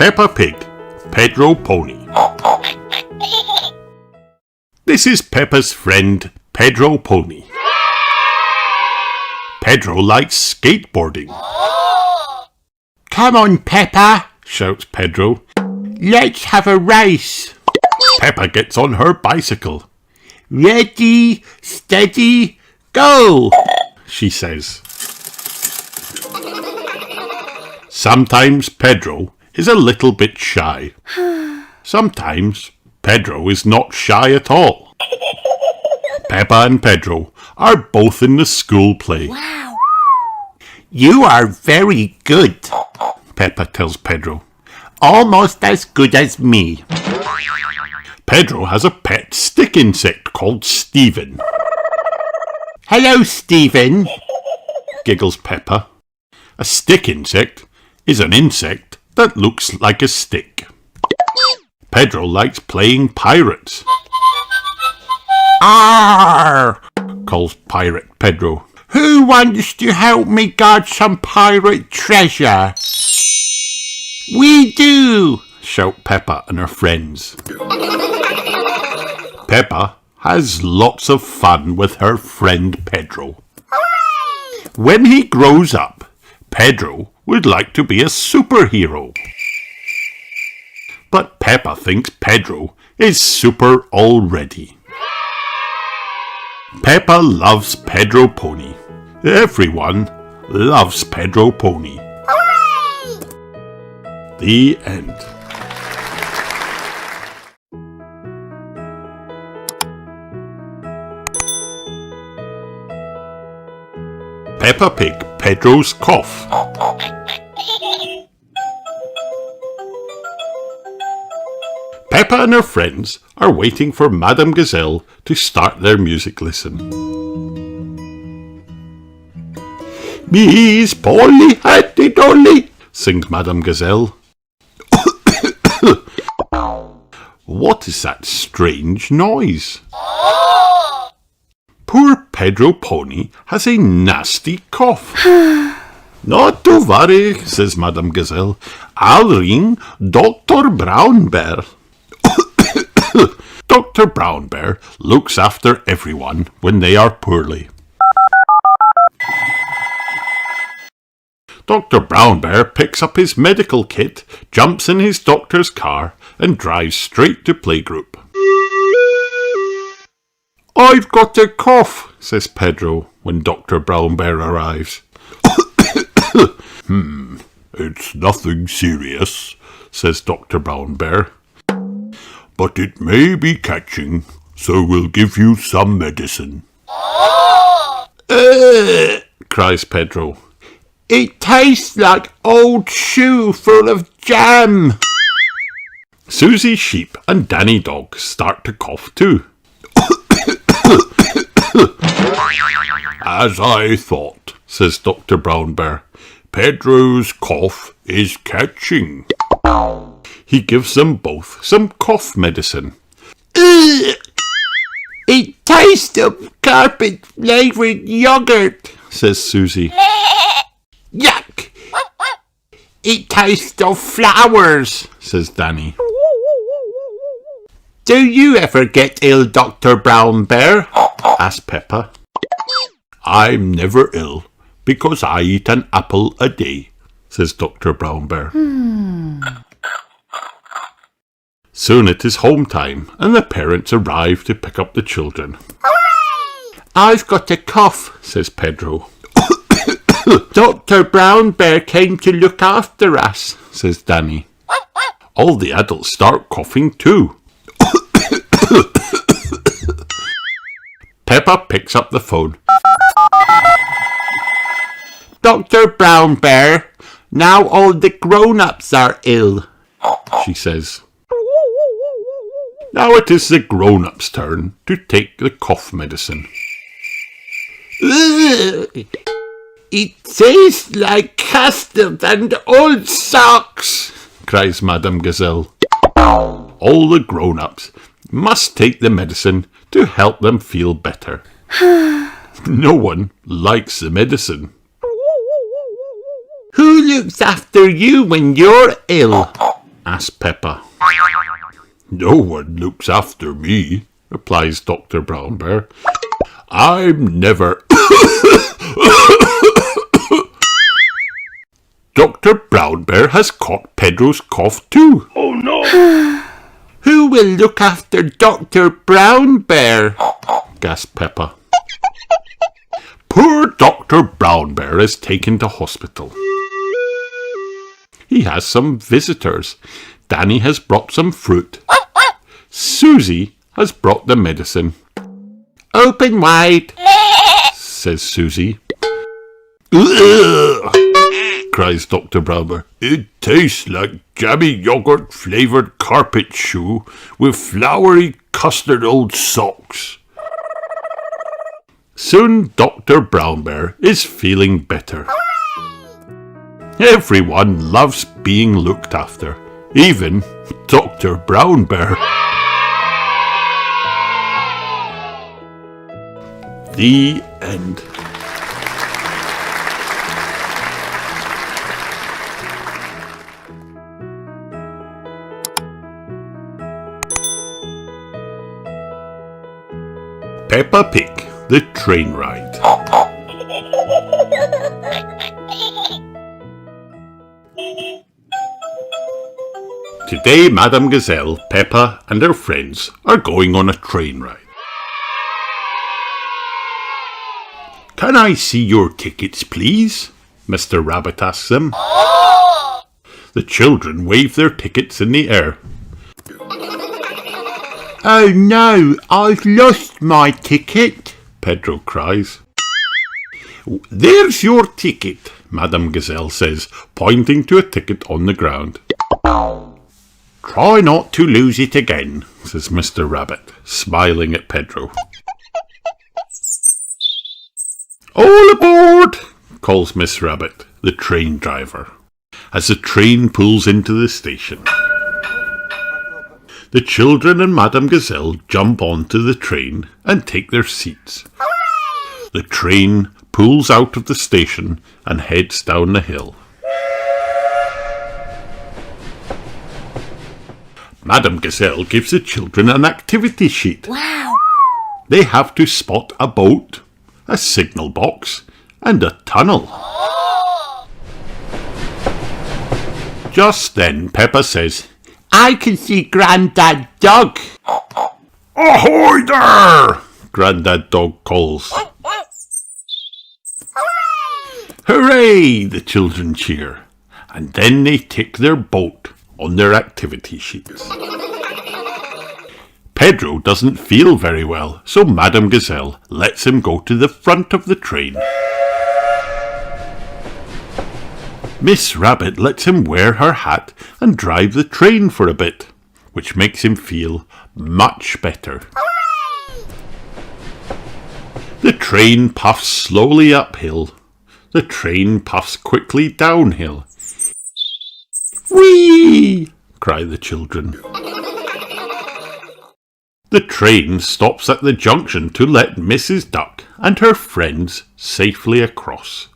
Peppa Pig Pedro Pony. This is Peppa's friend Pedro Pony. Pedro likes skateboarding. Come on, Peppa, shouts Pedro. let's have a race. Peppa gets on her bicycle. Ready, steady, go, she says. Sometimes Pedro is a little bit shy. Sometimes Pedro is not shy at all. Peppa and Pedro are both in the school play. Wow. You are very good, Peppa tells Pedro. almost as good as me. Pedro has a pet stick insect called Stephen. Hello, Stephen, Giggles Peppa. A stick insect is an insect that looks like a stick. Pedro likes playing pirates. Arr! Calls Pirate Pedro. Who wants to help me guard some pirate treasure? We do, Shout Peppa and her friends. Peppa has lots of fun with her friend Pedro. Hooray! When he grows up, Pedro would like to be a superhero. But Peppa thinks Pedro is super already. Peppa loves Pedro Pony. Everyone loves Pedro Pony. Hooray! The end. Peppa Pig Pedro's cough. Peppa and her friends are waiting for Madame Gazelle to start their music lesson. Miss Polly had it only, sings Madame Gazelle. What is that strange noise? Poor Pedro Pony has a nasty cough. Not to worry, says Madame Gazelle. I'll ring Dr. Brown Bear. Dr. Brown Bear looks after everyone when they are poorly. Dr. Brown Bear picks up his medical kit, jumps in his doctor's car, and drives straight to playgroup. I've got a cough, says Pedro when Dr. Brown Bear arrives. It's nothing serious, says Dr. Brown Bear. But it may be catching, so we'll give you some medicine. Cries Pedro. It tastes like old shoe full of jam. Susie Sheep and Danny Dog start to cough too. As I thought, says Dr. Brown Bear, Pedro's cough is catching. He gives them both some cough medicine. It tastes of carpet flavoured yogurt, says Susie. Yuck! It tastes of flowers, says Danny. Do you ever get ill, Dr. Brown Bear? asks Peppa. I'm never ill because I eat an apple a day, says Dr. Brown Bear. Soon it is home time and the parents arrive to pick up the children. Hooray! I've got a cough, says Pedro. Dr. Brown Bear came to look after us, says Danny. All the adults start coughing too. Peppa picks up the phone. Dr. Brown Bear, now all the grown-ups are ill, she says. Now it is the grown-ups' turn to take the cough medicine. It tastes like custard and old socks, cries Madame Gazelle. All the grown-ups must take the medicine to help them feel better. No one likes the medicine. Who looks after you when you're ill? asks Peppa. No one looks after me, replies Dr. Brown Bear. I'm never... Dr. Brown Bear has caught Pedro's cough too. Oh no! Who will look after Dr. Brown Bear? Gasped Peppa. Poor Dr. Brown Bear is taken to hospital. He has some visitors. Danny has brought some fruit. Susie has brought the medicine. Open wide, says Susie. Ugh! Cries Dr. Brown Bear. It tastes like jammy yogurt flavoured carpet shoe with floury custard old socks. Soon Dr. Brown Bear is feeling better. Everyone loves being looked after, even Dr. Brown Bear. The end. Peppa Pig, the train ride. Today, Madame Gazelle, Peppa and her friends are going on a train ride. Can I see your tickets, please? Mr. Rabbit asks them. The children wave their tickets in the air. Oh no, I've lost my ticket, Pedro cries. There's your ticket, Madame Gazelle says, pointing to a ticket on the ground. Try not to lose it again, says Mr. Rabbit, smiling at Pedro. All aboard, calls Miss Rabbit, the train driver, as the train pulls into the station. The children and Madame Gazelle jump onto the train and take their seats. The train pulls out of the station and heads down the hill. Madame Gazelle gives the children an activity sheet. Wow! They have to spot a boat, a signal box, and a tunnel. Just then, Peppa says, I can see Grandad Dog. Ahoy there! Grandad Dog calls. Hooray! The children cheer. And then they tick their boat on their activity sheets. Pedro doesn't feel very well, so Madame Gazelle lets him go to the front of the train. Miss Rabbit lets him wear her hat and drive the train for a bit, which makes him feel much better. The train puffs slowly uphill. The train puffs quickly downhill. Whee! Cry the children. The train stops at the junction to let Mrs. Duck and her friends safely across.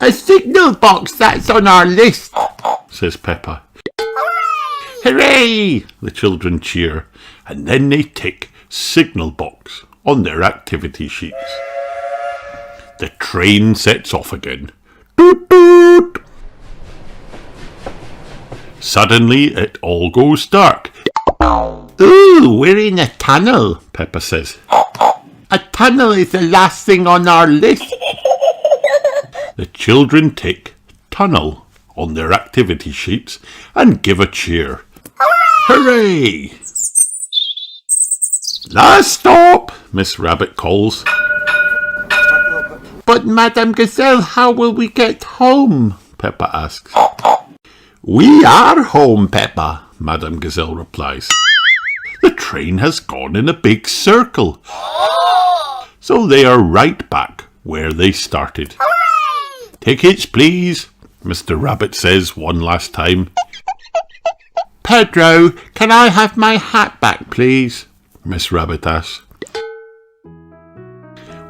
A signal box that's on our list, says Peppa. Hooray! The children cheer, and then they tick signal box on their activity sheets. The train sets off again. Toot toot! Suddenly it all goes dark. Ooh, we're in a tunnel, Peppa says. A tunnel is the last thing on our list. The children tick tunnel on their activity sheets and give a cheer. Hooray! Last stop, Miss Rabbit calls. But Madame Gazelle, how will we get home? Peppa asks. We are home, Peppa, Madame Gazelle replies. The train has gone in a big circle. So they are right back where they started. Tickets, please, Mr. Rabbit says one last time. Pedro, can I have my hat back, please? Miss Rabbit asks.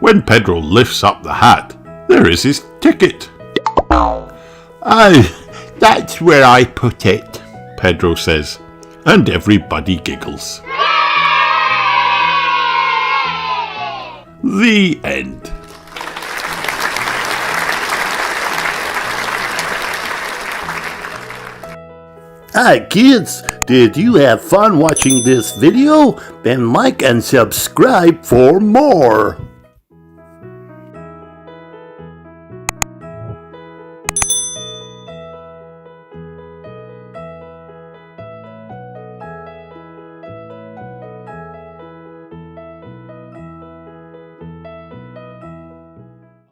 When Pedro lifts up the hat, there is his ticket. Oh, That's where I put it, Pedro says, and everybody giggles. The end. Hi kids, did you have fun watching this video? Then like and subscribe for more.